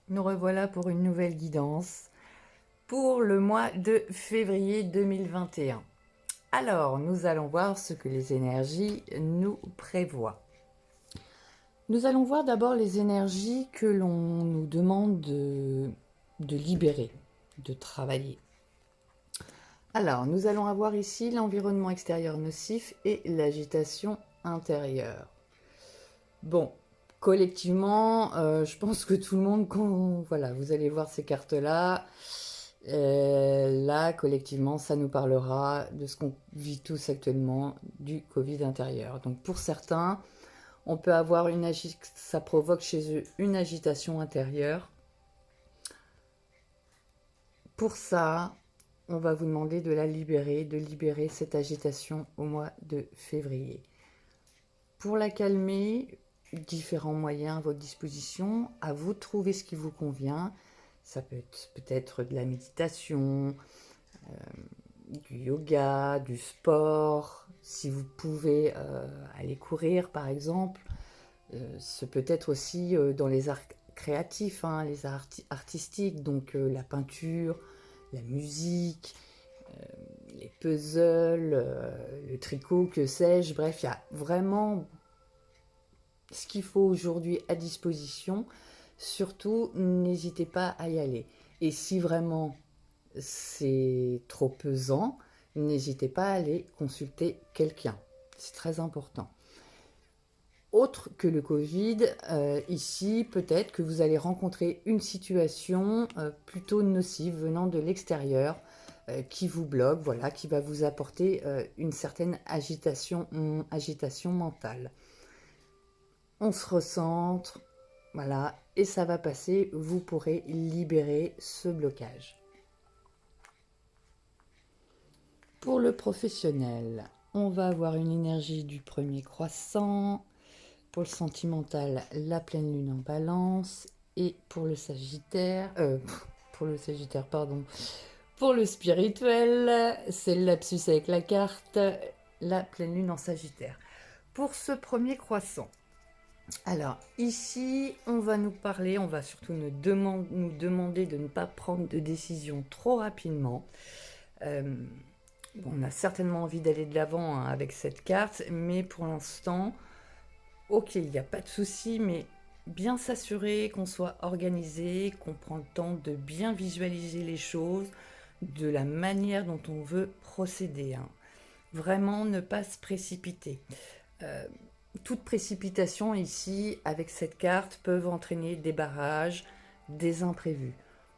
Nous revoilà pour une nouvelle guidance pour le mois de février 2021. Alors, nous allons voir ce que les énergies nous prévoient. Nous allons voir d'abord les énergies que l'on nous demande de libérer, de travailler. Alors, nous allons avoir ici l'environnement extérieur nocif et l'agitation intérieure. Bon, collectivement, je pense que tout le monde, quand voilà, vous allez voir ces cartes-là, là, collectivement, ça nous parlera de ce qu'on vit tous actuellement du Covid intérieur. Donc, pour certains, on peut avoir ça provoque chez eux une agitation intérieure. Pour ça, on va vous demander de libérer cette agitation au mois de février. Pour la calmer, différents moyens à votre disposition, à vous de trouver ce qui vous convient. Ça peut être peut-être de la méditation, du yoga, du sport. Si vous pouvez aller courir, par exemple, ce peut être aussi dans les arts créatifs, hein, les arts artistiques, donc la peinture, la musique, les puzzles, le tricot, que sais-je. Bref, il y a vraiment ce qu'il faut aujourd'hui à disposition. Surtout, n'hésitez pas à y aller. Et si vraiment c'est trop pesant, n'hésitez pas à aller consulter quelqu'un. C'est très important. Autre que le Covid, ici, peut-être que vous allez rencontrer une situation plutôt nocive venant de l'extérieur qui vous bloque, voilà, qui va vous apporter une certaine agitation mentale. On se recentre, voilà, et ça va passer, vous pourrez libérer ce blocage. Pour le professionnel, on va avoir une énergie du premier croissant. Pour le sentimental, la pleine lune en balance. Et pour le sagittaire, pour le spirituel, c'est le lapsus avec la carte, la pleine lune en sagittaire. Pour ce premier croissant, alors ici, on va nous parler, on va surtout nous demander de ne pas prendre de décision trop rapidement. On a certainement envie d'aller de l'avant hein, avec cette carte, mais pour l'instant, ok, il n'y a pas de souci, mais bien s'assurer qu'on soit organisé, qu'on prend le temps de bien visualiser les choses, de la manière dont on veut procéder. Hein. Vraiment ne pas se précipiter. Toute précipitation ici, avec cette carte, peuvent entraîner des barrages, des imprévus.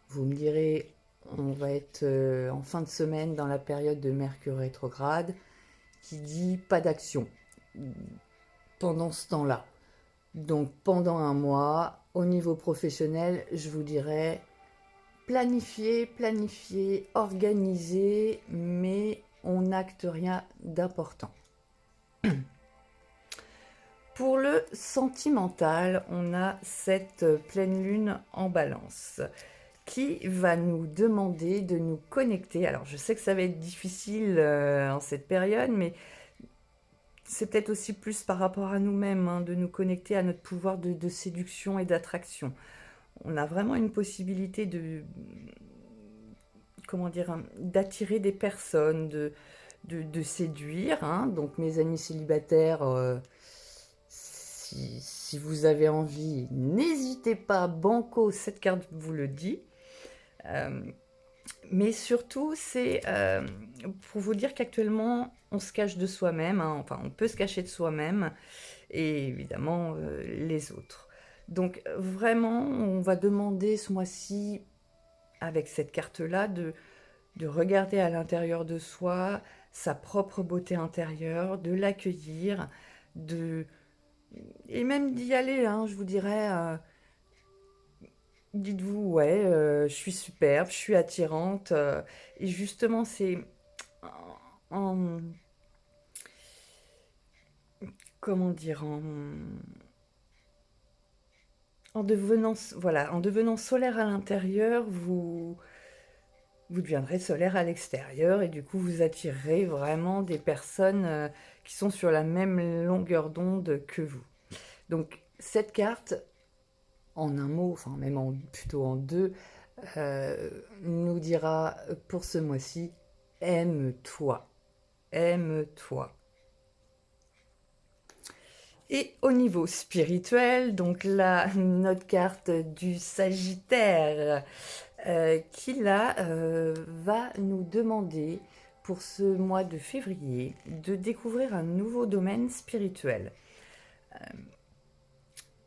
Vous me direz, on va être en fin de semaine dans la période de Mercure rétrograde, qui dit pas d'action pendant ce temps-là. Donc pendant un mois, au niveau professionnel, je vous dirais planifier, organiser, mais on n'acte rien d'important. Pour le sentimental, on a cette pleine lune en balance qui va nous demander de nous connecter. Alors je sais que ça va être difficile en cette période, mais c'est peut-être aussi plus par rapport à nous-mêmes, hein, de nous connecter à notre pouvoir de séduction et d'attraction. On a vraiment une possibilité comment dire, d'attirer des personnes, de séduire. Hein. Donc mes amis célibataires, si vous avez envie, n'hésitez pas, banco, cette carte vous le dit. Mais surtout, c'est pour vous dire qu'actuellement, on se cache de soi-même, hein, enfin, on peut se cacher de soi-même, et évidemment, les autres. Donc, vraiment, on va demander ce mois-ci, avec cette carte-là, de regarder à l'intérieur de soi, sa propre beauté intérieure, de l'accueillir, et même d'y aller, hein, je vous dirais... dites-vous, ouais, je suis superbe, je suis attirante. Et justement, c'est en, comment dire, en devenant solaire à l'intérieur, vous deviendrez solaire à l'extérieur et du coup, vous attirerez vraiment des personnes qui sont sur la même longueur d'onde que vous. Donc, cette carte, en un mot, enfin même plutôt en deux, nous dira pour ce mois-ci, aime-toi, aime-toi. Et au niveau spirituel, donc là, notre carte du Sagittaire, qui là va nous demander pour ce mois de février de découvrir un nouveau domaine spirituel.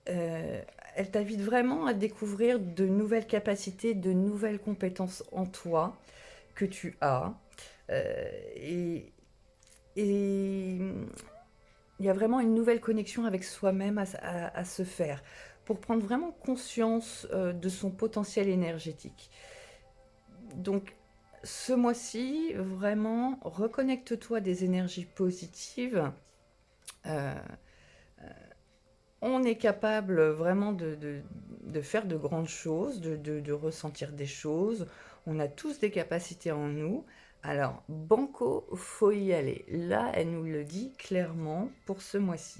Elle t'invite vraiment à découvrir de nouvelles capacités, de nouvelles compétences en toi que tu as. Et il y a vraiment une nouvelle connexion avec soi-même à se faire pour prendre vraiment conscience de son potentiel énergétique. Donc, ce mois-ci, vraiment, reconnecte-toi des énergies positives. On est capable vraiment de faire de grandes choses, de ressentir des choses. On a tous des capacités en nous. Alors, banco, faut y aller. Là, elle nous le dit clairement pour ce mois-ci.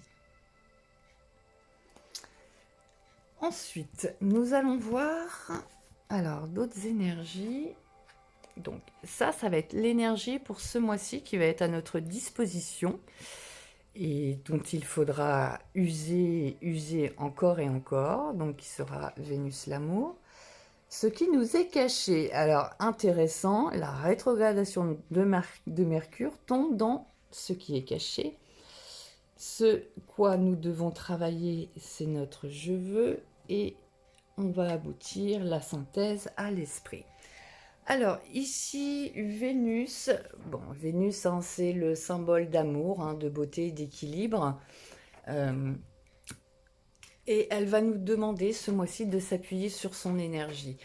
Ensuite, nous allons voir alors d'autres énergies. Donc ça va être l'énergie pour ce mois-ci qui va être à notre disposition et dont il faudra user encore et encore, donc qui sera Vénus l'amour. Ce qui nous est caché, alors intéressant, la rétrogradation de Mercure tombe dans ce qui est caché. Ce quoi nous devons travailler, c'est notre je veux, et on va aboutir la synthèse à l'esprit. Alors ici, Vénus, Vénus hein, c'est le symbole d'amour, hein, de beauté, d'équilibre. Et elle va nous demander ce mois-ci de s'appuyer sur son énergie.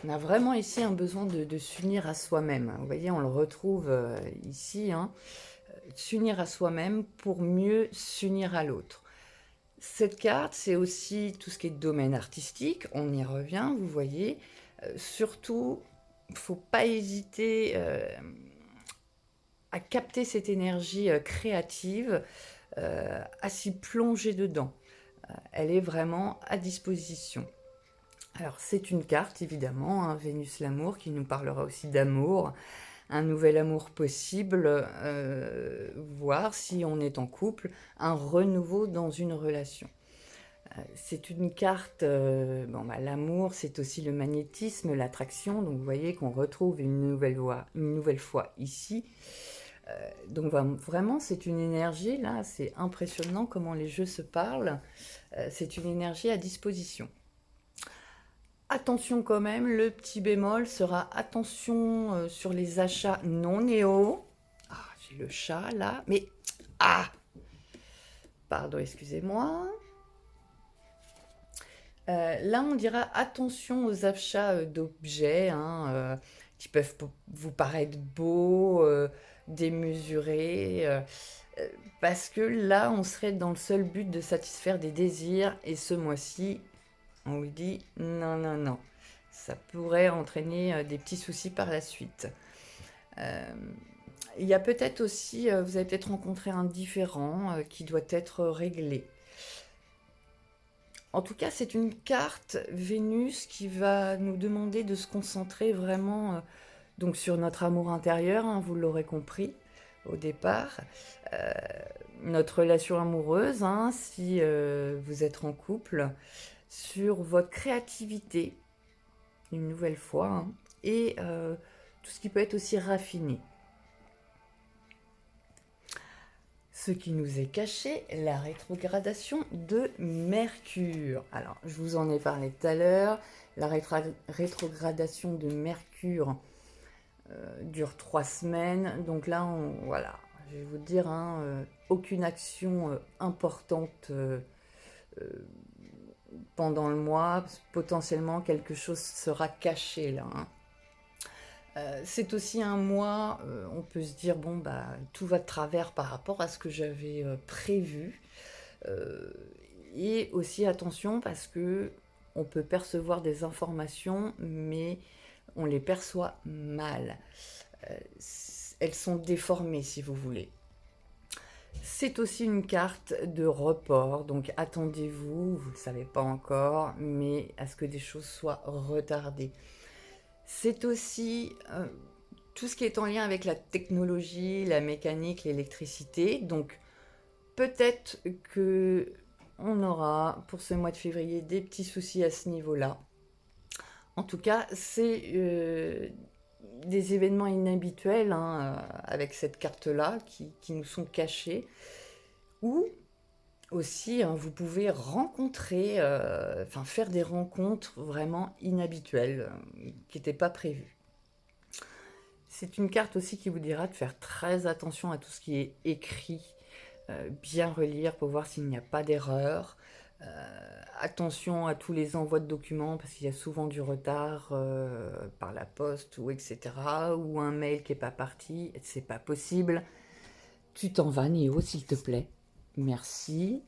On a vraiment ici un besoin de s'unir à soi-même. Vous voyez, on le retrouve ici, hein, s'unir à soi-même pour mieux s'unir à l'autre. Cette carte, c'est aussi tout ce qui est domaine artistique, on y revient, vous voyez. Surtout, il ne faut pas hésiter à capter cette énergie créative, à s'y plonger dedans. Elle est vraiment à disposition. Alors c'est une carte évidemment, hein, Vénus l'amour, qui nous parlera aussi d'amour, un nouvel amour possible, voir si on est en couple, un renouveau dans une relation. C'est une carte, l'amour c'est aussi le magnétisme, l'attraction, donc vous voyez qu'on retrouve une nouvelle fois ici. Donc vraiment c'est une énergie, là c'est impressionnant comment les jeux se parlent, c'est une énergie à disposition. Attention quand même, le petit bémol sera attention sur les achats non néo. Ah, j'ai le chat là, mais... Ah pardon, excusez-moi. Là, on dira attention aux achats d'objets hein, qui peuvent vous paraître beaux, démesurés, parce que là, on serait dans le seul but de satisfaire des désirs, et ce mois-ci, on vous dit non, non, non. Ça pourrait entraîner des petits soucis par la suite. Il y a peut-être aussi, vous avez peut-être rencontré un différend qui doit être réglé. En tout cas, c'est une carte Vénus qui va nous demander de se concentrer vraiment donc sur notre amour intérieur, hein, vous l'aurez compris au départ. Notre relation amoureuse, hein, si vous êtes en couple, sur votre créativité, une nouvelle fois, hein, et tout ce qui peut être aussi raffiné. Ce qui nous est caché, la rétrogradation de Mercure. Alors, je vous en ai parlé tout à l'heure. La rétrogradation de Mercure dure 3 semaines. Donc là, voilà, je vais vous dire, hein, aucune action importante pendant le mois. Potentiellement, quelque chose sera caché là. Hein. C'est aussi un mois, on peut se dire, bon, bah, tout va de travers par rapport à ce que j'avais prévu. Et aussi attention parce que on peut percevoir des informations, mais on les perçoit mal. Elles sont déformées, si vous voulez. C'est aussi une carte de report, donc attendez-vous, vous ne le savez pas encore, mais à ce que des choses soient retardées. C'est aussi tout ce qui est en lien avec la technologie, la mécanique, l'électricité, donc peut-être que on aura pour ce mois de février des petits soucis à ce niveau-là. En tout cas, c'est des événements inhabituels hein, avec cette carte-là qui nous sont cachés. Ou aussi, hein, vous pouvez rencontrer, faire des rencontres vraiment inhabituelles, qui n'étaient pas prévues. C'est une carte aussi qui vous dira de faire très attention à tout ce qui est écrit, bien relire pour voir s'il n'y a pas d'erreur. Attention à tous les envois de documents parce qu'il y a souvent du retard par la poste ou etc. Ou un mail qui n'est pas parti, c'est pas possible. Tu t'en vas, Néo, s'il te plaît. Merci.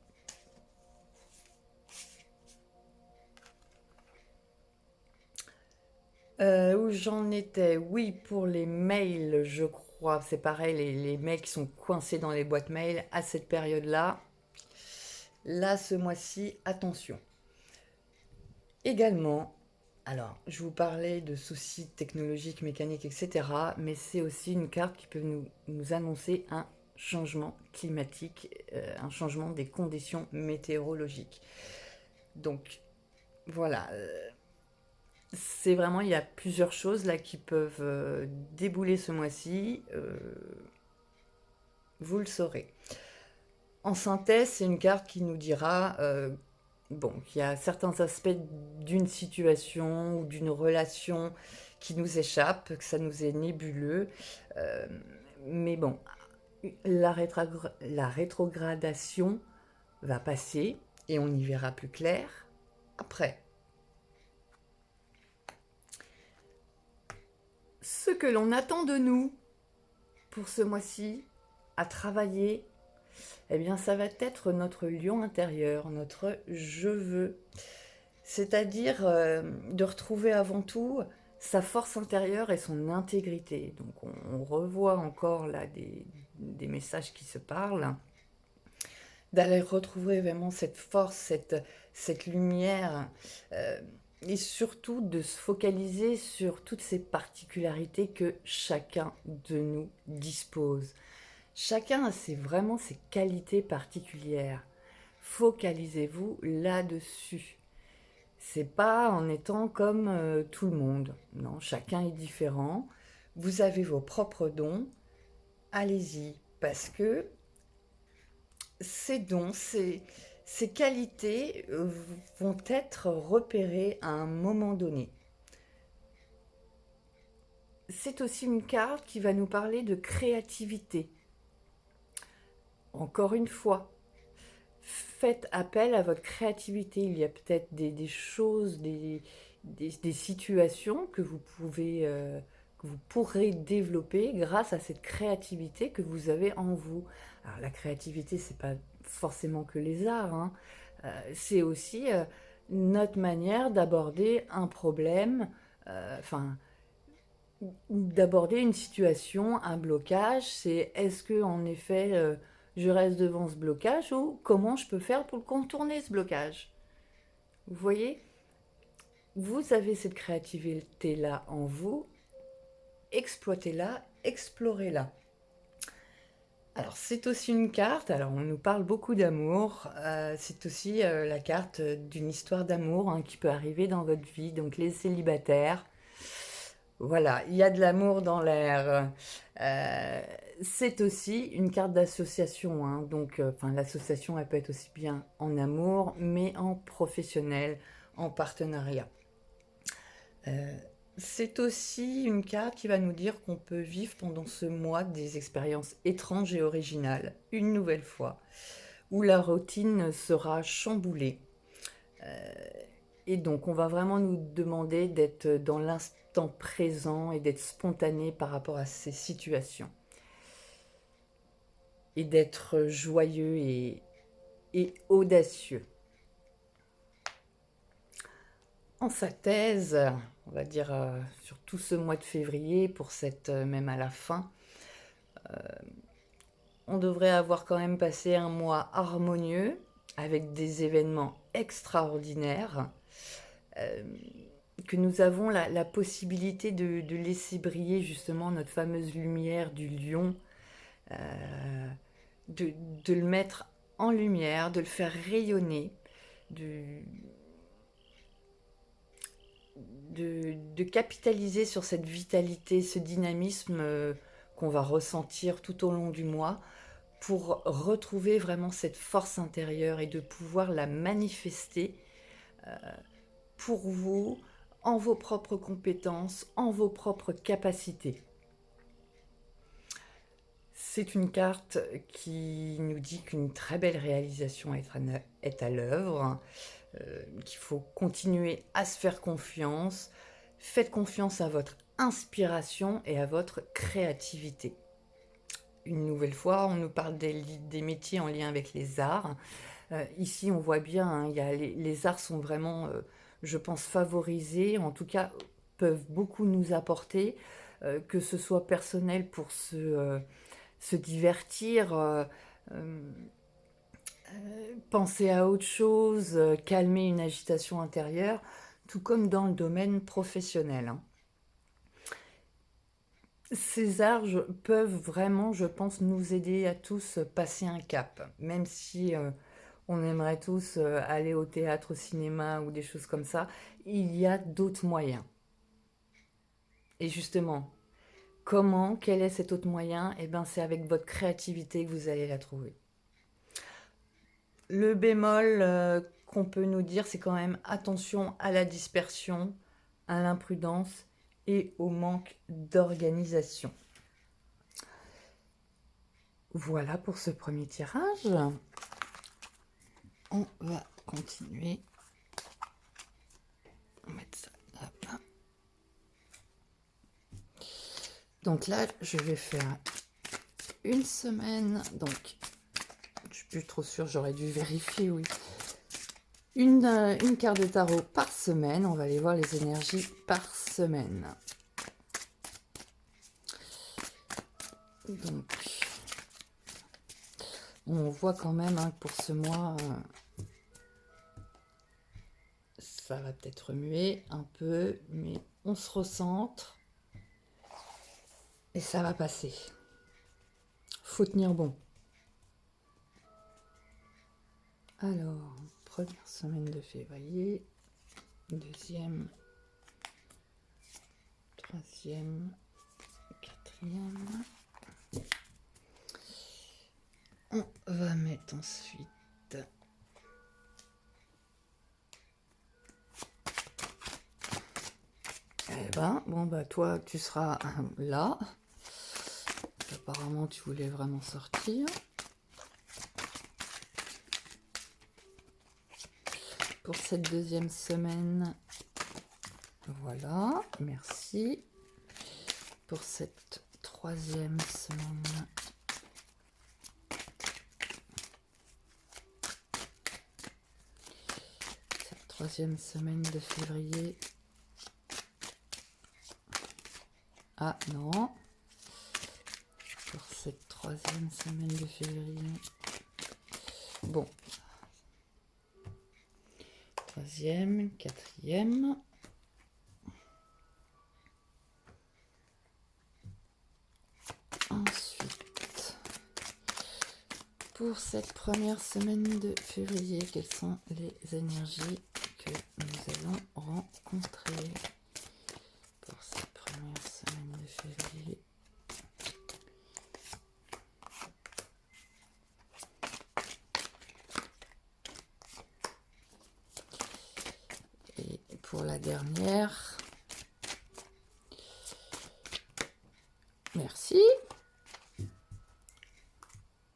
Où j'en étais? Oui, pour les mails, je crois. C'est pareil, les mails qui sont coincés dans les boîtes mail à cette période-là. Là, ce mois-ci, attention. Également, alors, je vous parlais de soucis technologiques, mécaniques, etc. Mais c'est aussi une carte qui peut nous annoncer un changement climatique, un changement des conditions météorologiques. Donc, voilà. C'est vraiment, il y a plusieurs choses là qui peuvent débouler ce mois-ci. Vous le saurez. En synthèse, c'est une carte qui nous dira qu'il y a certains aspects d'une situation ou d'une relation qui nous échappent, que ça nous est nébuleux. Euh, mais bon, la rétrogradation va passer et on y verra plus clair après. Ce que l'on attend de nous pour ce mois-ci, à travailler, eh bien ça va être notre lion intérieur, notre je veux. C'est-à-dire de retrouver avant tout sa force intérieure et son intégrité. Donc on revoit encore là des messages qui se parlent, d'aller retrouver vraiment cette force, cette lumière, et surtout de se focaliser sur toutes ces particularités que chacun de nous dispose. Chacun a vraiment ses qualités particulières. Focalisez-vous là-dessus. C'est pas en étant comme tout le monde. Non, chacun est différent. Vous avez vos propres dons. Allez-y, parce que ces dons, ces qualités vont être repérées à un moment donné. C'est aussi une carte qui va nous parler de créativité. Encore une fois, faites appel à votre créativité. Il y a peut-être des choses, des situations que vous pourrez développer grâce à cette créativité que vous avez en vous. Alors la créativité, c'est pas forcément que les arts, hein. C'est aussi notre manière d'aborder un problème, d'aborder une situation, un blocage. C'est est-ce que en effet je reste devant ce blocage ou comment je peux faire pour le contourner ce blocage. Vous voyez, vous avez cette créativité-là en vous, exploitez-la, explorez-la. Alors c'est aussi une carte, alors on nous parle beaucoup d'amour, c'est aussi la carte d'une histoire d'amour hein, qui peut arriver dans votre vie, donc les célibataires. Voilà, il y a de l'amour dans l'air. C'est aussi une carte d'association, hein, donc l'association elle peut être aussi bien en amour, mais en professionnel, en partenariat. C'est aussi une carte qui va nous dire qu'on peut vivre pendant ce mois des expériences étranges et originales, une nouvelle fois, où la routine sera chamboulée. Et donc, on va vraiment nous demander d'être dans l'instant présent et d'être spontané par rapport à ces situations. Et d'être joyeux et audacieux. En sa thèse, on va dire sur tout ce mois de février, pour cette même à la fin, on devrait avoir quand même passé un mois harmonieux avec des événements extraordinaires, euh, que nous avons la possibilité de laisser briller justement notre fameuse lumière du lion, euh, de, de le mettre en lumière, de le faire rayonner, de, de capitaliser sur cette vitalité, ce dynamisme qu'on va ressentir tout au long du mois pour retrouver vraiment cette force intérieure et de pouvoir la manifester pour vous, en vos propres compétences, en vos propres capacités. C'est une carte qui nous dit qu'une très belle réalisation est à l'œuvre, qu'il faut continuer à se faire confiance. Faites confiance à votre inspiration et à votre créativité. Une nouvelle fois, on nous parle des métiers en lien avec les arts. Ici, on voit bien, hein, les arts sont vraiment, je pense, favorisés, en tout cas, peuvent beaucoup nous apporter, que ce soit personnel pour se divertir, penser à autre chose, calmer une agitation intérieure, tout comme dans le domaine professionnel, hein. Ces arts peuvent vraiment, je pense, nous aider à tous passer un cap, même si on aimerait tous aller au théâtre, au cinéma ou des choses comme ça, il y a d'autres moyens. Et justement, comment, quel est cet autre moyen? Eh bien, c'est avec votre créativité que vous allez la trouver. Le bémol qu'on peut nous dire, c'est quand même attention à la dispersion, à l'imprudence et au manque d'organisation. Voilà pour ce premier tirage. On va continuer. On va mettre ça là. Donc là, je vais faire une semaine. Donc, je suis plus trop sûre, j'aurais dû vérifier, oui. Une carte de tarot par semaine. On va aller voir les énergies par semaine. Donc, on voit quand même hein, pour ce mois, ça va peut-être remuer un peu, mais on se recentre et ça va passer. Faut tenir bon. Alors, première semaine de février, deuxième, troisième, quatrième. On va mettre ensuite eh ben, bon bah toi tu seras là. Apparemment tu voulais vraiment sortir. Pour cette deuxième semaine, voilà, merci. Pour cette troisième semaine, troisième semaine de février. Ah non. Pour cette troisième semaine de février. Bon. Troisième, quatrième. Ensuite, pour cette première semaine de février, quelles sont les énergies que nous allons rencontrer pour cette première semaine de février? Et pour la dernière, merci.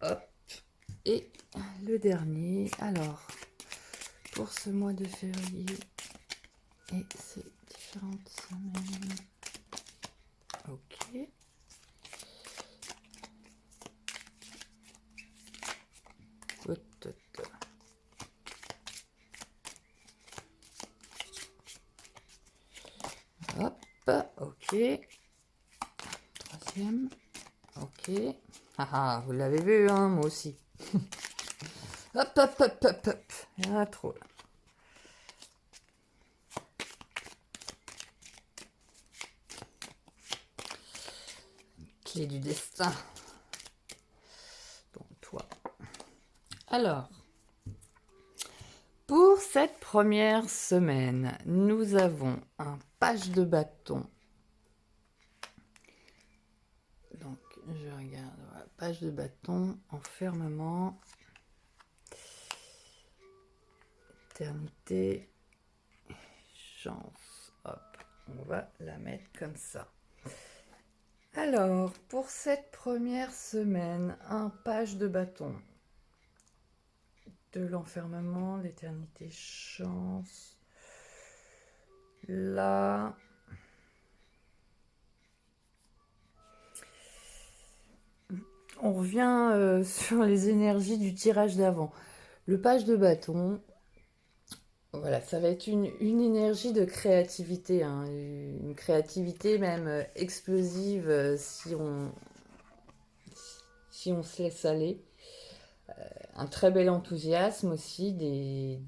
Hop. Et le dernier, alors, pour ce mois de février et ces différentes semaines. Ok. Hop, ok. Troisième, ok. Ah, ah, vous l'avez vu, hein, moi aussi. Hop, hop, hop, hop, hop. Il y en a trop, là. Clé du destin. Bon, toi. Alors, pour cette première semaine, nous avons un page de bâton. Donc, je regarde. Voilà, page de bâton, enfermement, éternité, chance. Hop, on va la mettre comme ça. Alors, pour cette première semaine, un page de bâton. De l'enfermement, l'éternité, chance. Là. On revient sur les énergies du tirage d'avant. Le page de bâton, voilà, ça va être une énergie de créativité, hein, une créativité même explosive si on se laisse aller. Un très bel enthousiasme aussi, des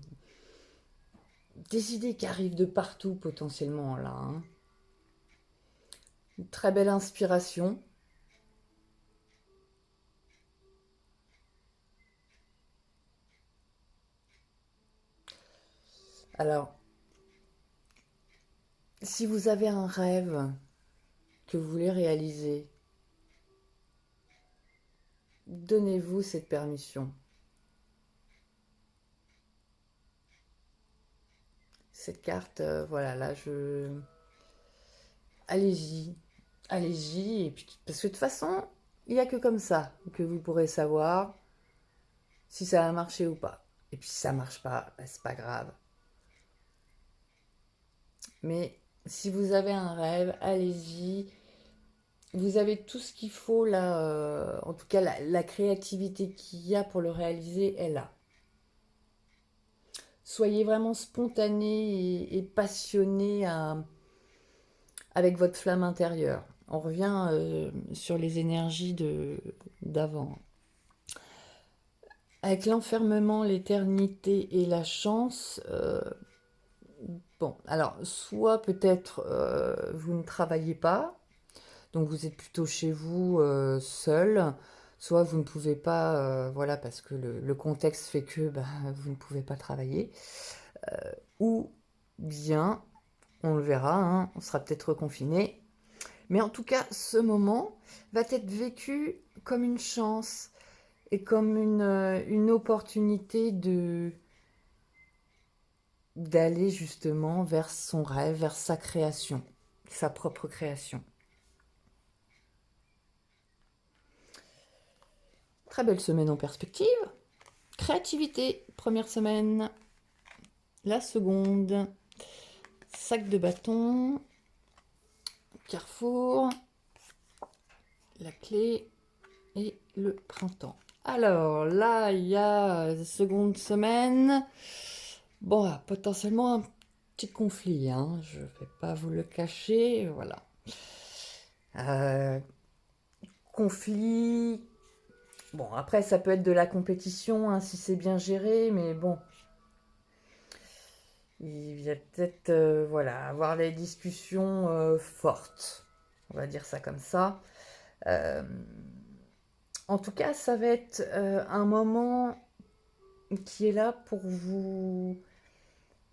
idées qui arrivent de partout potentiellement là. Hein. Une très belle inspiration. Alors, si vous avez un rêve que vous voulez réaliser, donnez-vous cette permission. Cette carte, voilà, là, allez-y, allez-y, et puis, parce que de toute façon, il n'y a que comme ça que vous pourrez savoir si ça a marché ou pas. Et puis si ça marche pas, bah, c'est pas grave. Mais si vous avez un rêve, allez-y. Vous avez tout ce qu'il faut là, en tout cas la créativité qu'il y a pour le réaliser est là. Soyez vraiment spontané et passionné avec votre flamme intérieure. On revient sur les énergies d'avant. Avec l'enfermement, l'éternité et la chance, bon, alors soit peut-être vous ne travaillez pas, donc vous êtes plutôt chez vous seul, soit vous ne pouvez pas, voilà, parce que le contexte fait que bah, vous ne pouvez pas travailler, ou bien, on le verra, hein, on sera peut-être reconfiné, mais en tout cas, ce moment va être vécu comme une chance et comme une opportunité d'aller justement vers son rêve, vers sa création, sa propre création. Très belle semaine en perspective. Créativité, première semaine. La seconde, sac de bâton, carrefour, la clé et le printemps. Alors là, il y a seconde semaine. Bon, potentiellement un petit conflit, hein, je ne vais pas vous le cacher, voilà. Conflit. Bon, après, ça peut être de la compétition, hein, si c'est bien géré, mais bon. Il va peut-être, voilà, avoir des discussions fortes. On va dire ça comme ça. Euh, En tout cas, ça va être un moment qui est là pour vous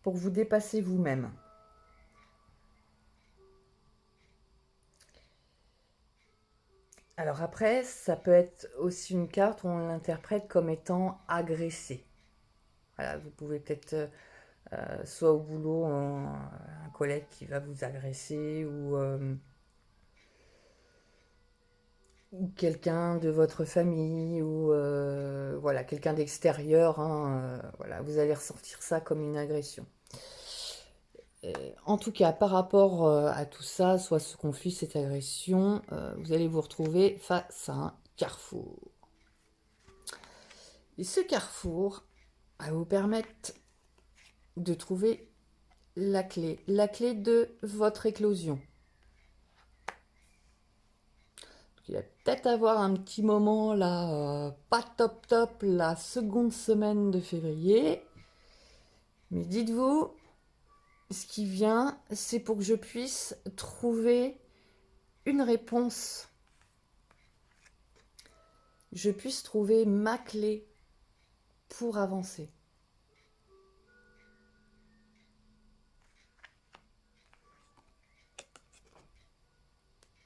dépasser vous-même. Alors après, ça peut être aussi une carte où on l'interprète comme étant agressé. Voilà, vous pouvez peut-être, soit au boulot, un collègue qui va vous agresser ou quelqu'un de votre famille ou voilà, quelqu'un d'extérieur. Hein, voilà, vous allez ressentir ça comme une agression. En tout cas, par rapport à tout ça, soit ce conflit, cette agression, vous allez vous retrouver face à un carrefour. Et ce carrefour va vous permettre de trouver la clé de votre éclosion. il va peut-être avoir un petit moment là, pas top top, la seconde semaine de février. Mais dites-vous, ce qui vient, c'est pour que je puisse trouver une réponse. Je puisse trouver ma clé pour avancer.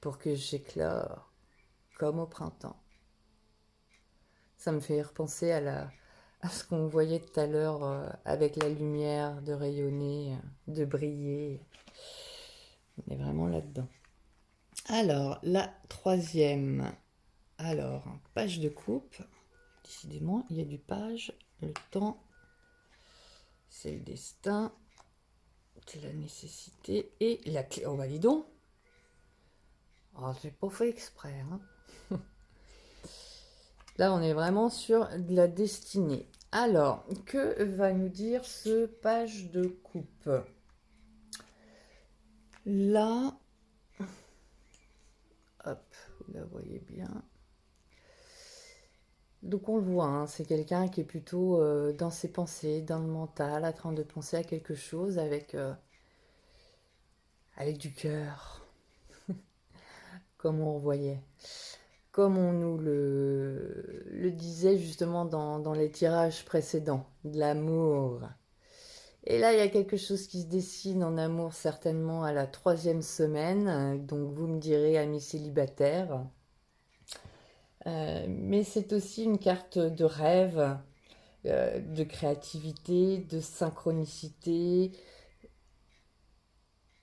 Pour que j'éclore comme au printemps. Ça me fait repenser à ce qu'on voyait tout à l'heure avec la lumière, de rayonner, de briller. On est vraiment là-dedans. Alors, la troisième. Alors, page de coupe. Décidément, il y a du page. Le temps, c'est le destin. C'est la nécessité. Et la clé. Oh, bah dis donc. Oh, j'ai pas fait exprès. Hein. Là, on est vraiment sur de la destinée. Alors, que va nous dire ce page de coupe? Là, hop, vous la voyez bien. Donc on le voit, hein, c'est quelqu'un qui est plutôt dans ses pensées, dans le mental, en train de penser à quelque chose avec du cœur, comme on voyait. Comme on nous le disait justement dans les tirages précédents, de l'amour. Et là, il y a quelque chose qui se dessine en amour certainement à la 3e semaine, donc vous me direz, amis célibataires. Mais c'est aussi une carte de rêve, de créativité, de synchronicité,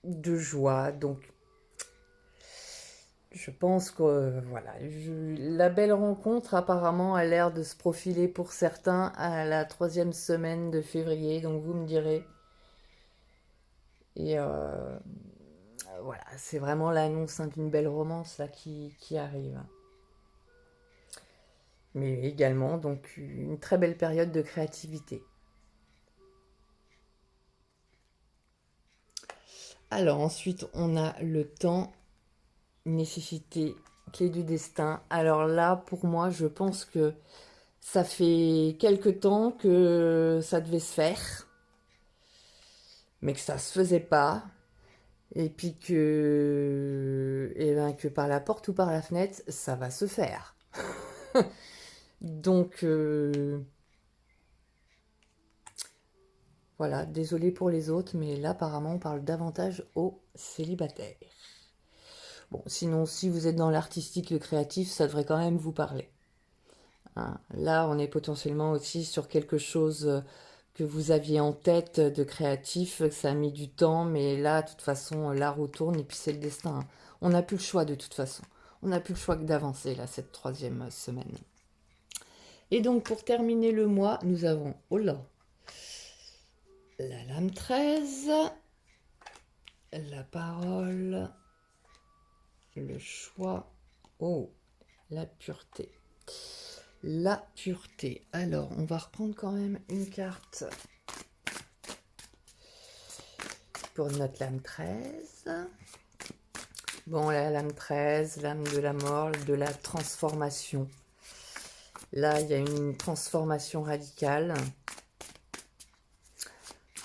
de joie. Donc, je pense que voilà, la belle rencontre apparemment a l'air de se profiler pour certains à la 3e semaine de février. Donc, vous me direz. Et voilà, c'est vraiment l'annonce d'une belle romance là qui arrive. Mais également donc une très belle période de créativité. Alors ensuite, on a le temps, nécessité, clé du destin. Alors là, pour moi, je pense que ça fait quelque temps que ça devait se faire, mais que ça se faisait pas. Et puis que par la porte ou par la fenêtre, ça va se faire. Donc, voilà, désolé pour les autres, mais là, apparemment, on parle davantage aux célibataires. Bon, sinon, si vous êtes dans l'artistique, le créatif, ça devrait quand même vous parler. Hein, là, on est potentiellement aussi sur quelque chose que vous aviez en tête de créatif, que ça a mis du temps, mais là, de toute façon, la roue tourne et puis c'est le destin. Hein. On n'a plus le choix de toute façon. On n'a plus le choix que d'avancer, là, cette 3e semaine. Et donc, pour terminer le mois, nous avons, oh là, la lame 13, la parole, le choix, oh, la pureté. La pureté. Alors, on va reprendre quand même une carte pour notre lame 13. Bon, la lame 13, l'âme de la mort, de la transformation. Là, il y a une transformation radicale.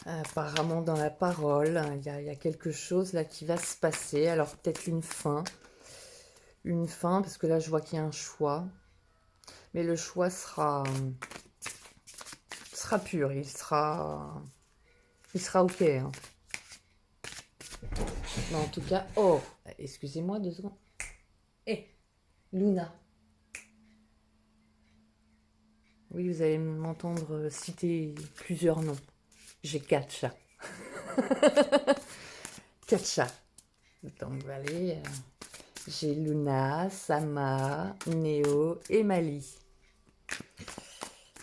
Apparemment, dans la parole, il y a quelque chose là qui va se passer. Alors, peut-être une fin. Une fin, parce que là, je vois qu'il y a un choix. Mais le choix sera pur. Il sera OK. Hein. Mais en tout cas, oh, excusez-moi 2 secondes. Luna. Oui, vous allez m'entendre citer plusieurs noms. J'ai 4 chats. 4 chats. Donc, vous allez, j'ai Luna, Sama, Néo et Mali.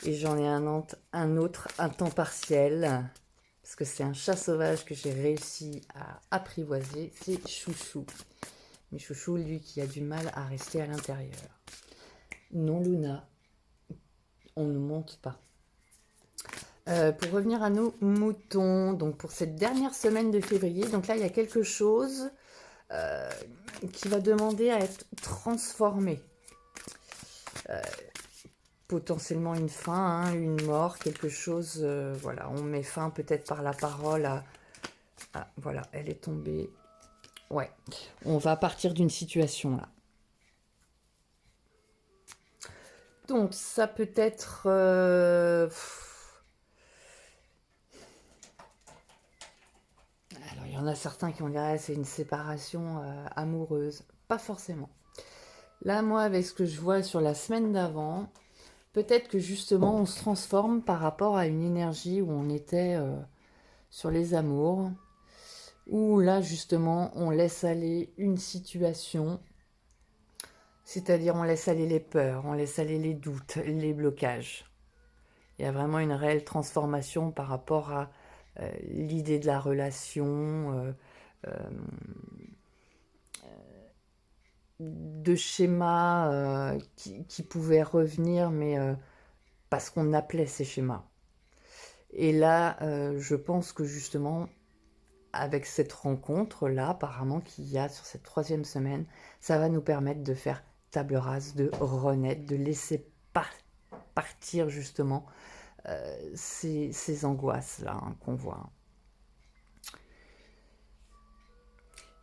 Et j'en ai un autre, un temps partiel, parce que c'est un chat sauvage que j'ai réussi à apprivoiser, c'est Chouchou. Mais Chouchou, lui, qui a du mal à rester à l'intérieur. Non, Luna, on ne monte pas. Pour revenir à nos moutons, donc pour cette dernière semaine de février, donc là, il y a quelque chose qui va demander à être transformé. Potentiellement une fin, hein, une mort, quelque chose, voilà, on met fin peut-être par la parole à... Ah, voilà, elle est tombée. Ouais, on va partir d'une situation là. Donc ça peut être... Alors il y en a certains qui vont dire c'est une séparation amoureuse. Pas forcément. Là, moi, avec ce que je vois sur la semaine d'avant, peut-être que justement on se transforme par rapport à une énergie où on était sur les amours, où là justement on laisse aller une situation, c'est-à-dire on laisse aller les peurs, on laisse aller les doutes, les blocages. Il y a vraiment une réelle transformation par rapport à l'idée de la relation, de schémas qui pouvaient revenir, mais parce qu'on appelait ces schémas. Et là, je pense que justement, avec cette rencontre-là, apparemment, qu'il y a sur cette 3e semaine, ça va nous permettre de faire table rase, de renaître, de laisser partir justement ces angoisses-là qu'on voit.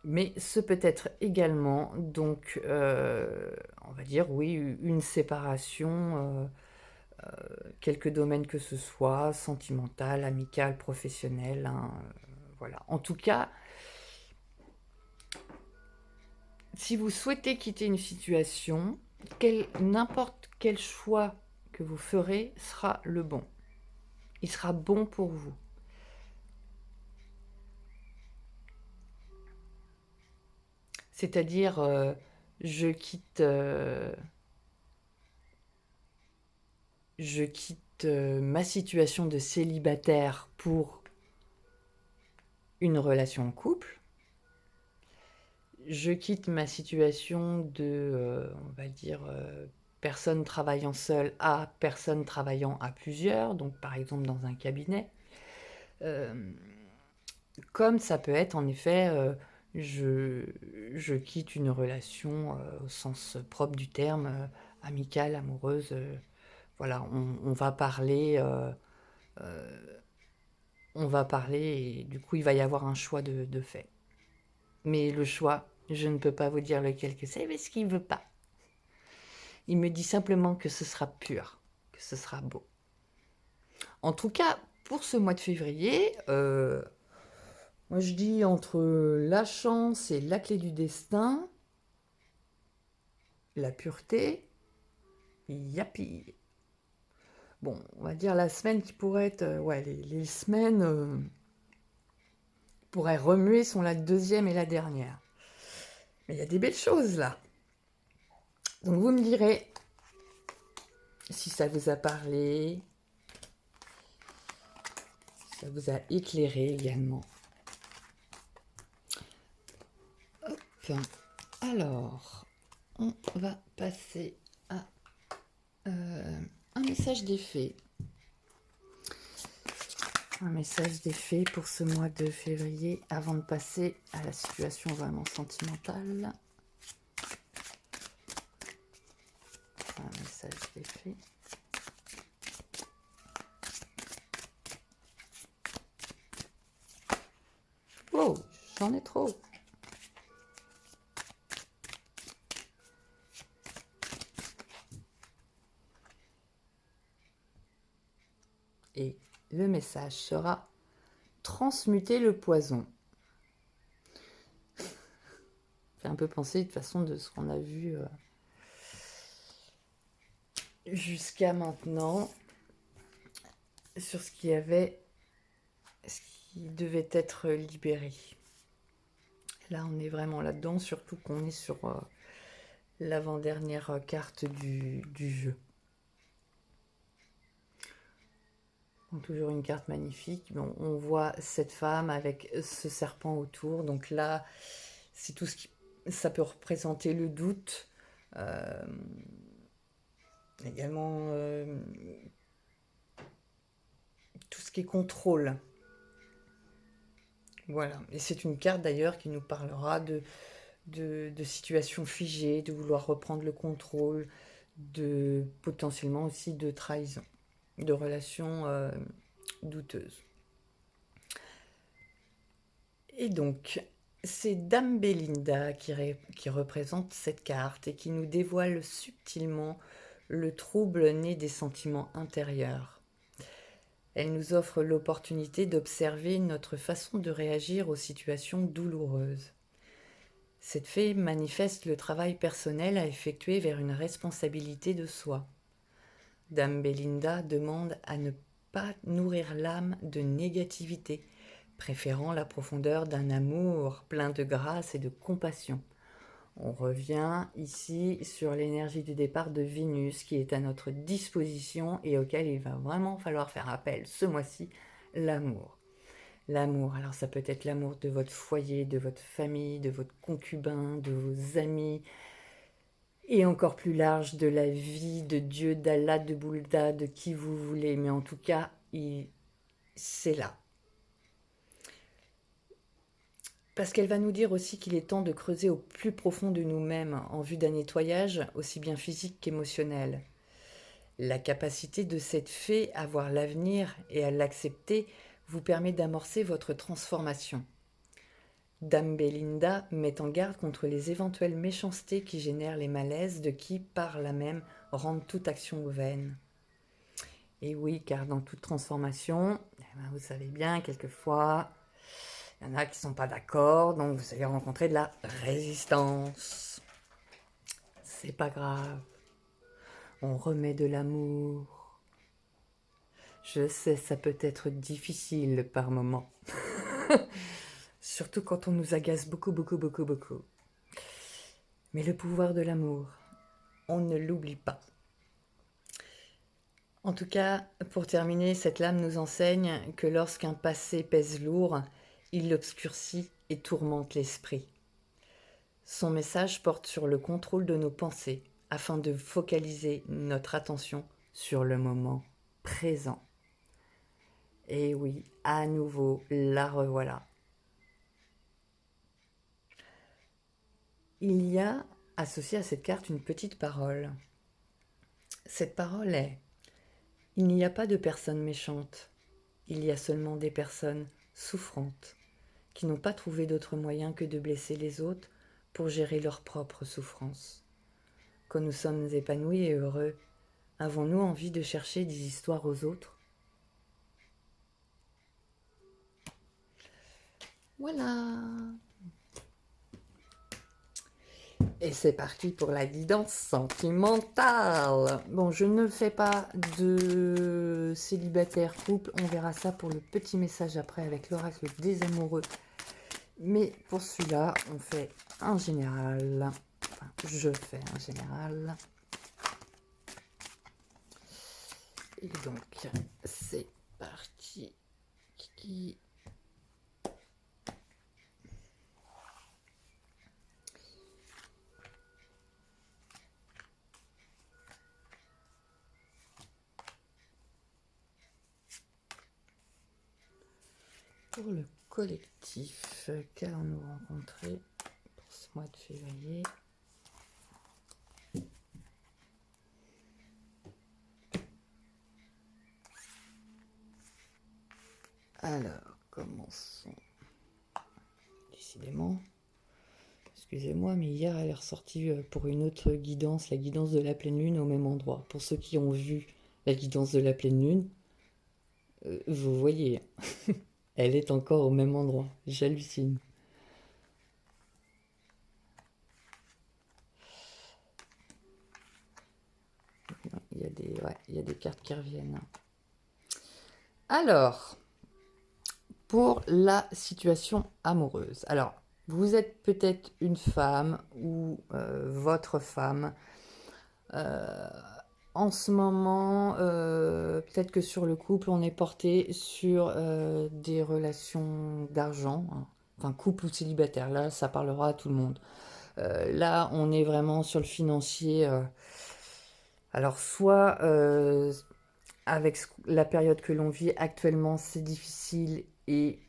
Mais ce peut être également, donc, on va dire, oui, une séparation, quelques domaines que ce soit, sentimental, amical, professionnel, hein, voilà. En tout cas, si vous souhaitez quitter une situation, n'importe quel choix que vous ferez sera le bon. Il sera bon pour vous. C'est-à-dire, je quitte ma situation de célibataire pour une relation en couple. Je quitte ma situation de, on va dire, personne travaillant seule à personne travaillant à plusieurs, donc par exemple dans un cabinet. Comme ça peut être en effet, je quitte une relation au sens propre du terme, amicale, amoureuse. Voilà, on va parler, et du coup il va y avoir un choix de fait. Mais le choix, je ne peux pas vous dire lequel que c'est, parce qu'il ne veut pas. Il me dit simplement que ce sera pur, que ce sera beau. En tout cas, pour ce mois de février, moi je dis entre la chance et la clé du destin, la pureté, yapi. Bon, on va dire la semaine qui pourrait être... ouais, les semaines pourraient remuer sont la 2e et la dernière. Mais il y a des belles choses là. Donc vous me direz si ça vous a parlé, si ça vous a éclairé également. Hop. Alors, on va passer à un message d'effet. Un message d'effet pour ce mois de février avant de passer à la situation vraiment sentimentale. Un message d'effet. Oh, j'en ai trop. Et le message sera transmuter le poison. Fait un peu penser de toute façon de ce qu'on a vu jusqu'à maintenant sur ce qui devait être libéré. Là, on est vraiment là-dedans, surtout qu'on est sur l'avant-dernière carte du jeu. Donc, toujours une carte magnifique. Bon, on voit cette femme avec ce serpent autour. Donc là, c'est tout ce qui... Ça peut représenter le doute. Également, tout ce qui est contrôle. Voilà. Et c'est une carte d'ailleurs qui nous parlera de de situations figées, de vouloir reprendre le contrôle, de potentiellement aussi de trahison, de relations douteuses. Et donc, c'est Dame Belinda qui représente cette carte et qui nous dévoile subtilement le trouble né des sentiments intérieurs. Elle nous offre l'opportunité d'observer notre façon de réagir aux situations douloureuses. Cette fée manifeste le travail personnel à effectuer vers une responsabilité de soi. Dame Belinda demande à ne pas nourrir l'âme de négativité, préférant la profondeur d'un amour plein de grâce et de compassion. On revient ici sur l'énergie du départ de Vénus qui est à notre disposition et auquel il va vraiment falloir faire appel ce mois-ci, l'amour. L'amour, alors ça peut être l'amour de votre foyer, de votre famille, de votre concubin, de vos amis, et encore plus large de la vie, de Dieu, d'Allah, de Bouddha, de qui vous voulez. Mais en tout cas, c'est là. Parce qu'elle va nous dire aussi qu'il est temps de creuser au plus profond de nous-mêmes en vue d'un nettoyage aussi bien physique qu'émotionnel. La capacité de cette fée à voir l'avenir et à l'accepter vous permet d'amorcer votre transformation. Dame Belinda met en garde contre les éventuelles méchancetés qui génèrent les malaises de qui, par là même, rendent toute action vaine. Et oui, car dans toute transformation, vous savez bien, quelquefois, il y en a qui ne sont pas d'accord, donc vous allez rencontrer de la résistance. C'est pas grave. On remet de l'amour. Je sais, ça peut être difficile par moments. Surtout quand on nous agace beaucoup. Mais le pouvoir de l'amour, on ne l'oublie pas. En tout cas, pour terminer, cette lame nous enseigne que lorsqu'un passé pèse lourd, il l'obscurcit et tourmente l'esprit. Son message porte sur le contrôle de nos pensées afin de focaliser notre attention sur le moment présent. Et oui, à nouveau, la revoilà. Il y a associé à cette carte une petite parole. Cette parole est: il n'y a pas de personnes méchantes, il y a seulement des personnes souffrantes qui n'ont pas trouvé d'autre moyen que de blesser les autres pour gérer leur propre souffrance. Quand nous sommes épanouis et heureux, avons-nous envie de chercher des histoires aux autres? Voilà. Et c'est parti pour la guidance sentimentale. Bon, je ne fais pas de célibataire couple, on verra ça pour le petit message après avec l'oracle des amoureux. Mais pour celui-là, on fait un général. Enfin, je fais un général. Et donc, c'est parti. Kiki. Pour le collectif, qu'allons-nous rencontrer pour ce mois de février? Alors, commençons. Décidément, excusez-moi, mais hier elle est ressortie pour une autre guidance, la guidance de la pleine lune au même endroit. Pour ceux qui ont vu la guidance de la pleine lune, vous voyez, elle est encore au même endroit. J'hallucine. Il y a des cartes qui reviennent. Alors, pour la situation amoureuse. Alors, vous êtes peut-être une femme ou votre femme. En ce moment, peut-être que sur le couple, on est porté sur des relations d'argent. Hein. Enfin, couple ou célibataire, là, ça parlera à tout le monde. Là, on est vraiment sur le financier. Alors, soit avec la période que l'on vit actuellement, c'est difficile et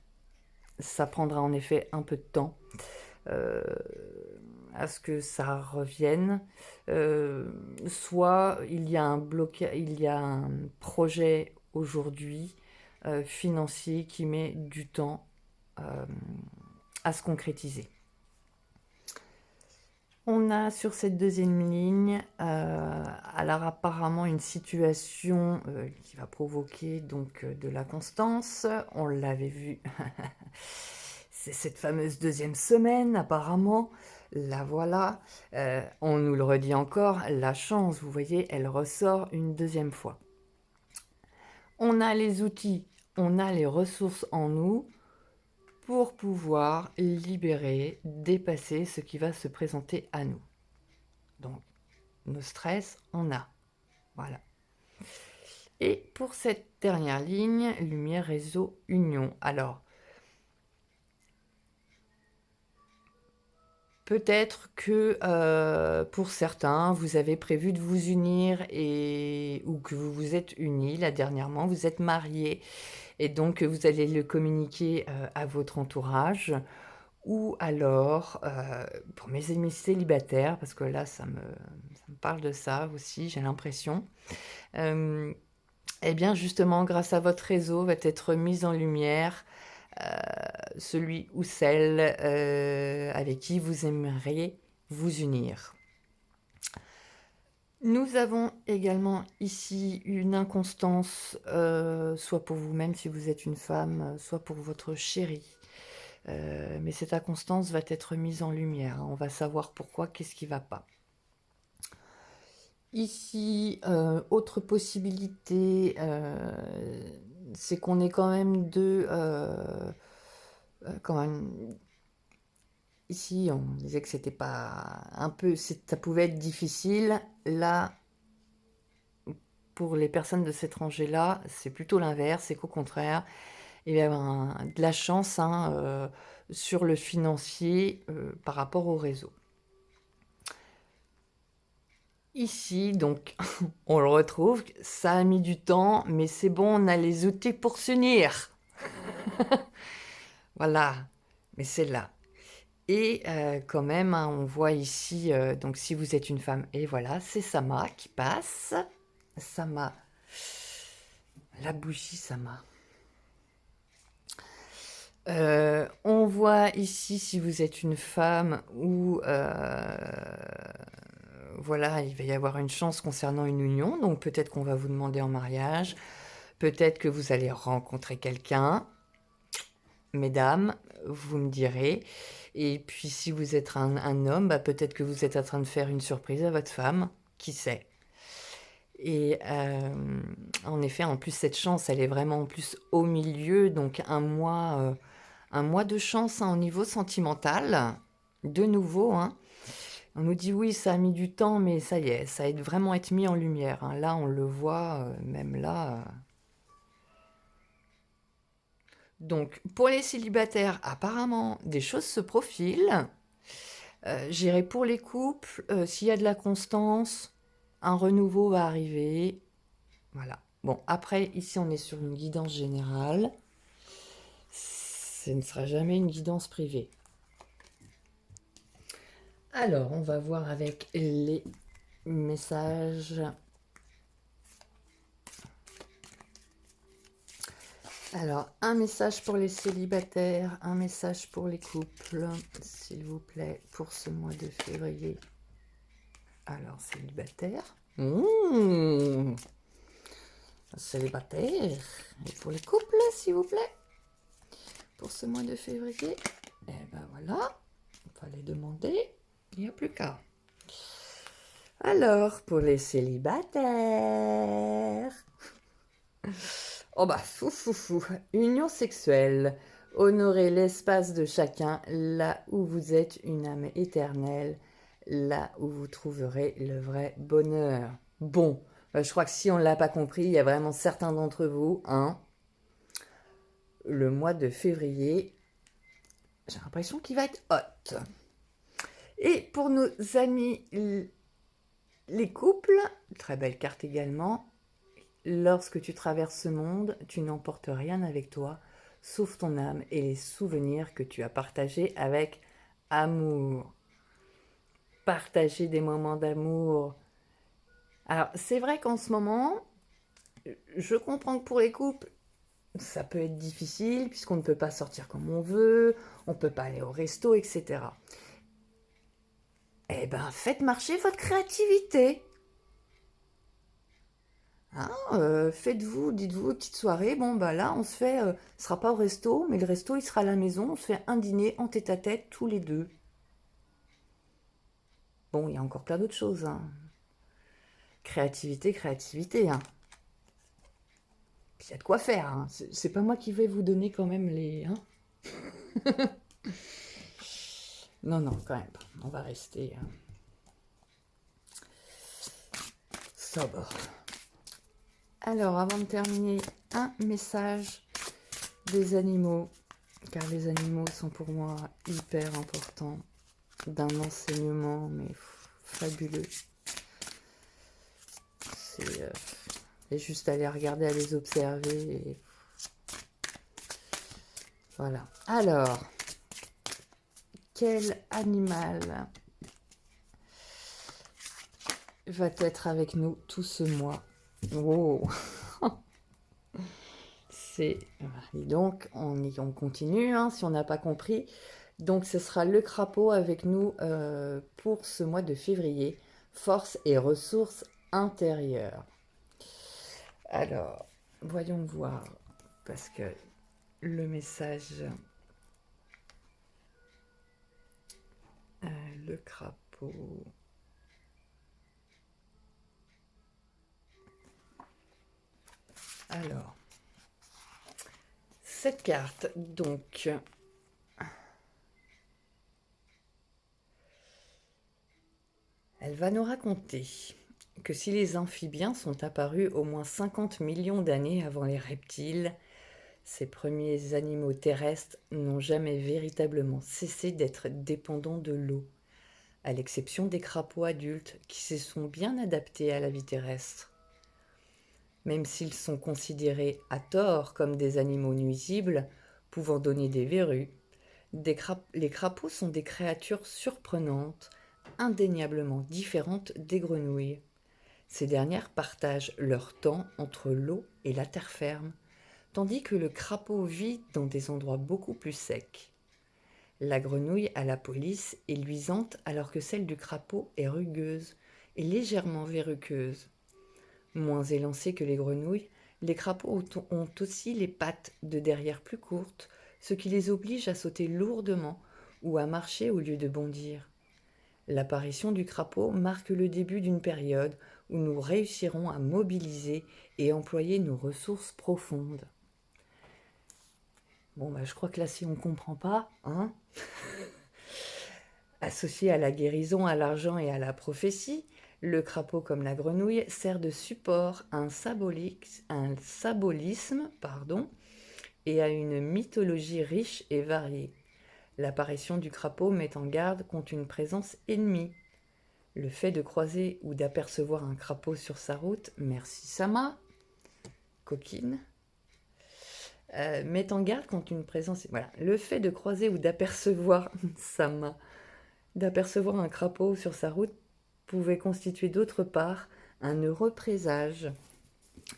ça prendra en effet un peu de temps. euh, à ce que ça revienne. Soit il y a il y a un projet aujourd'hui financier qui met du temps euh, à se concrétiser. On a sur cette deuxième ligne, alors apparemment une situation qui va provoquer donc de la constance. On l'avait vu, c'est cette fameuse deuxième semaine apparemment. La voilà. On nous le redit encore, la chance, vous voyez, elle ressort une deuxième fois. On a les outils, on a les ressources en nous pour pouvoir libérer, dépasser ce qui va se présenter à nous. Donc, nos stress, on a. Voilà. Et pour cette dernière ligne, lumière, réseau, union. Alors, peut-être que pour certains, vous avez prévu de vous unir ou que vous vous êtes unis là dernièrement, vous êtes mariés et donc vous allez le communiquer à votre entourage. Ou alors, pour mes amis célibataires, parce que là, ça me parle de ça aussi, j'ai l'impression. Eh bien, justement, grâce à votre réseau, va être mise en lumière celui ou celle avec qui vous aimeriez vous unir. Nous avons également ici une inconstance, soit pour vous-même si vous êtes une femme, soit pour votre chéri. Mais cette inconstance va être mise en lumière. On va savoir pourquoi, qu'est-ce qui ne va pas. Ici, autre possibilité, c'est qu'on est quand même deux. Quand même, ici, on disait que c'était pas un peu, ça pouvait être difficile. Là, pour les personnes de cet rangée-là, c'est plutôt l'inverse, c'est qu'au contraire, il y a de la chance sur le financier par rapport au réseau. Ici, donc, on le retrouve, ça a mis du temps, mais c'est bon, on a les outils pour s'unir. Voilà, mais c'est là. Et quand même, on voit ici, donc si vous êtes une femme, et voilà, c'est Sama qui passe. Sama, la bougie Sama. On voit ici si vous êtes une femme ou voilà, il va y avoir une chance concernant une union, donc peut-être qu'on va vous demander en mariage, peut-être que vous allez rencontrer quelqu'un, mesdames, vous me direz. Et puis si vous êtes un homme, bah, peut-être que vous êtes en train de faire une surprise à votre femme, qui sait. Et en effet, en plus cette chance, elle est vraiment en plus au milieu, donc un mois de chance au niveau sentimental, de nouveau. On nous dit oui, ça a mis du temps, mais ça y est, ça a vraiment été mis en lumière. Là, on le voit, même là. Donc, pour les célibataires, apparemment, des choses se profilent. J'irai pour les couples, s'il y a de la constance, un renouveau va arriver. Voilà. Bon, après, ici, on est sur une guidance générale. Ce ne sera jamais une guidance privée. Alors, on va voir avec les messages. Alors, un message pour les célibataires, un message pour les couples, s'il vous plaît, pour ce mois de février. Alors, célibataire. Célibataire. Et pour les couples, s'il vous plaît, pour ce mois de février. Et ben voilà, il fallait demander, il n'y a plus qu'à. Alors, pour les célibataires. Oh bah, fou. Union sexuelle. Honorez l'espace de chacun, là où vous êtes une âme éternelle, là où vous trouverez le vrai bonheur. Bon, je crois que si on ne l'a pas compris, il y a vraiment certains d'entre vous, le mois de février, j'ai l'impression qu'il va être hot. Et pour nos amis, les couples, très belle carte également. Lorsque tu traverses ce monde, tu n'emportes rien avec toi, sauf ton âme et les souvenirs que tu as partagés avec amour. Partager des moments d'amour. Alors, c'est vrai qu'en ce moment, je comprends que pour les couples, ça peut être difficile puisqu'on ne peut pas sortir comme on veut, on ne peut pas aller au resto, etc. Eh ben, faites marcher votre créativité. Hein, faites-vous, dites-vous, petite soirée, bon bah là on se fait, ce sera pas au resto, mais le resto il sera à la maison, on se fait un dîner en tête-à-tête tous les deux. Bon, il y a encore plein d'autres choses, hein. Créativité, créativité, hein. Puis il y a de quoi faire, hein. C'est pas moi qui vais vous donner quand même les... Hein. Non, non, quand même pas. On va rester sobre. Alors, avant de terminer, un message des animaux, car les animaux sont pour moi hyper importants, d'un enseignement mais fabuleux. C'est juste aller regarder, à les observer. Et... Voilà. Alors, quel animal va être avec nous tout ce mois? Wow. Et donc, on continue, hein, si on n'a pas compris. Donc, ce sera le crapaud avec nous pour ce mois de février. Force et ressources intérieures. Alors, voyons voir, parce que le message... le crapaud... Alors, cette carte, donc... Elle va nous raconter que si les amphibiens sont apparus au moins 50 millions d'années avant les reptiles, ces premiers animaux terrestres n'ont jamais véritablement cessé d'être dépendants de l'eau, à l'exception des crapauds adultes qui se sont bien adaptés à la vie terrestre. Même s'ils sont considérés à tort comme des animaux nuisibles, pouvant donner des verrues, les crapauds sont des créatures surprenantes, indéniablement différentes des grenouilles. Ces dernières partagent leur temps entre l'eau et la terre ferme, tandis que le crapaud vit dans des endroits beaucoup plus secs. La grenouille à la peau lisse est luisante alors que celle du crapaud est rugueuse et légèrement verruqueuse. Moins élancés que les grenouilles, les crapauds ont aussi les pattes de derrière plus courtes, ce qui les oblige à sauter lourdement ou à marcher au lieu de bondir. L'apparition du crapaud marque le début d'une période où nous réussirons à mobiliser et employer nos ressources profondes. Bon, bah, je crois que là, si on ne comprend pas, hein, associé à la guérison, à l'argent et à la prophétie, le crapaud, comme la grenouille, sert de support à un symbolisme, et à une mythologie riche et variée. L'apparition du crapaud met en garde contre une présence ennemie. Le fait de croiser ou d'apercevoir un crapaud sur sa route, merci Sama, coquine, met en garde contre une présence... Voilà, le fait de croiser ou d'apercevoir Sama, d'apercevoir un crapaud sur sa route pouvait constituer d'autre part un heureux présage.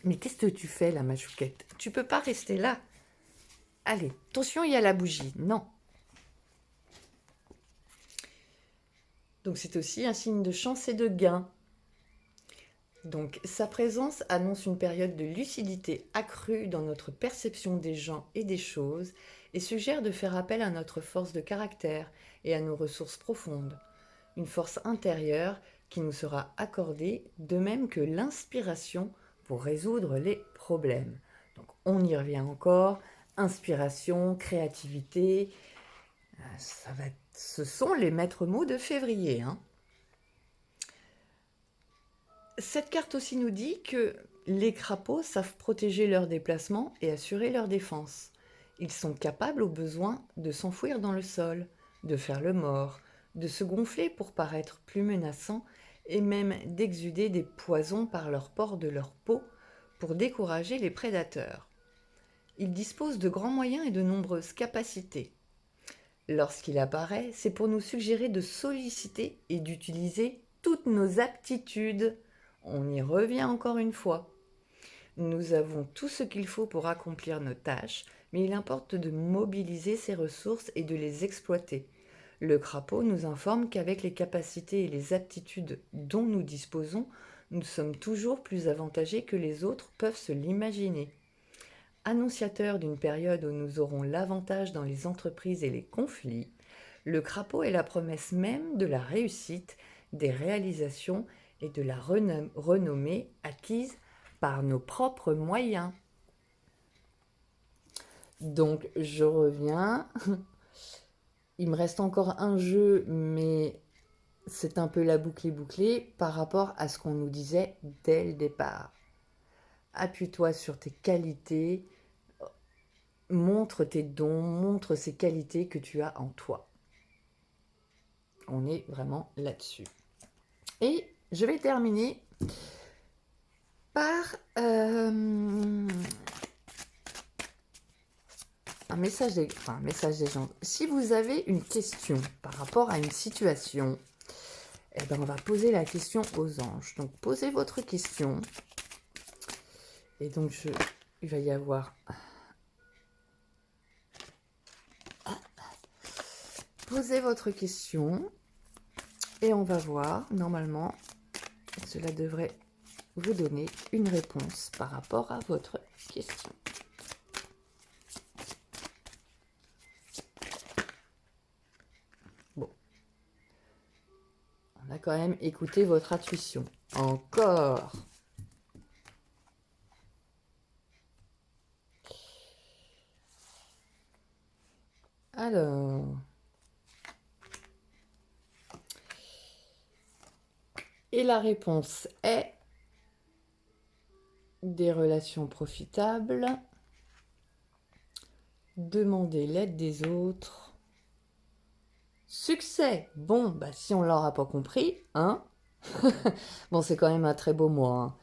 Mais qu'est-ce que tu fais là, ma chouquette? Tu peux pas rester là. Allez, attention, il y a la bougie. Non. Donc c'est aussi un signe de chance et de gain. Donc sa présence annonce une période de lucidité accrue dans notre perception des gens et des choses et suggère de faire appel à notre force de caractère et à nos ressources profondes. Une force intérieure qui nous sera accordée, de même que l'inspiration pour résoudre les problèmes. Donc on y revient encore, inspiration, créativité, ce sont les maîtres mots de février, hein. Cette carte aussi nous dit que les crapauds savent protéger leurs déplacements et assurer leur défense. Ils sont capables au besoin de s'enfouir dans le sol, de faire le mort, de se gonfler pour paraître plus menaçants et même d'exuder des poisons par leur port de leur peau pour décourager les prédateurs. Ils disposent de grands moyens et de nombreuses capacités. Lorsqu'il apparaît, c'est pour nous suggérer de solliciter et d'utiliser toutes nos aptitudes. On y revient encore une fois. Nous avons tout ce qu'il faut pour accomplir nos tâches, mais il importe de mobiliser ces ressources et de les exploiter. Le crapaud nous informe qu'avec les capacités et les aptitudes dont nous disposons, nous sommes toujours plus avantagés que les autres peuvent se l'imaginer. Annonciateur d'une période où nous aurons l'avantage dans les entreprises et les conflits, le crapaud est la promesse même de la réussite, des réalisations et de la renommée acquise par nos propres moyens. Donc je reviens. Il me reste encore un jeu, mais c'est un peu la boucle est bouclée par rapport à ce qu'on nous disait dès le départ. Appuie-toi sur tes qualités, montre tes dons, montre ces qualités que tu as en toi. On est vraiment là-dessus. Et je vais terminer par un message des gens. Si vous avez une question par rapport à une situation, eh ben on va poser la question aux anges. Donc posez votre question. Et donc il va y avoir... Posez votre question. Et on va voir, normalement, cela devrait vous donner une réponse par rapport à votre question. Bon. On a quand même écouté votre intuition. Encore. Alors... Et la réponse est des relations profitables, demander l'aide des autres, succès. Bon, bah si on l'aura pas compris, hein. Bon, c'est quand même un très beau mois. Hein.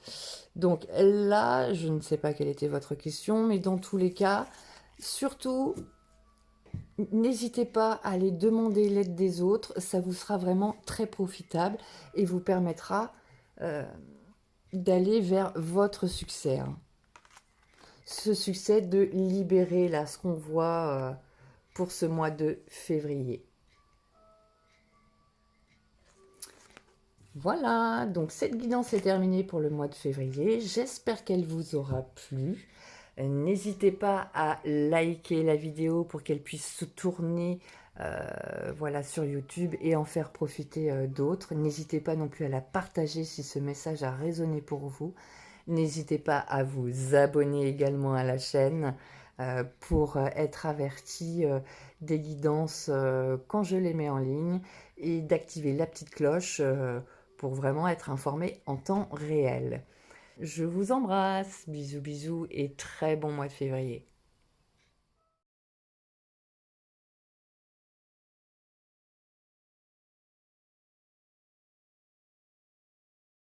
Donc là, je ne sais pas quelle était votre question, mais dans tous les cas, surtout, n'hésitez pas à aller demander l'aide des autres. Ça vous sera vraiment très profitable et vous permettra d'aller vers votre succès. Hein. Ce succès de libérer, là, ce qu'on voit pour ce mois de février. Voilà, donc cette guidance est terminée pour le mois de février. J'espère qu'elle vous aura plu. N'hésitez pas à liker la vidéo pour qu'elle puisse se tourner voilà, sur YouTube et en faire profiter d'autres. N'hésitez pas non plus à la partager si ce message a résonné pour vous. N'hésitez pas à vous abonner également à la chaîne pour être averti des guidances quand je les mets en ligne et d'activer la petite cloche pour vraiment être informé en temps réel. Je vous embrasse, bisous bisous et très bon mois de février.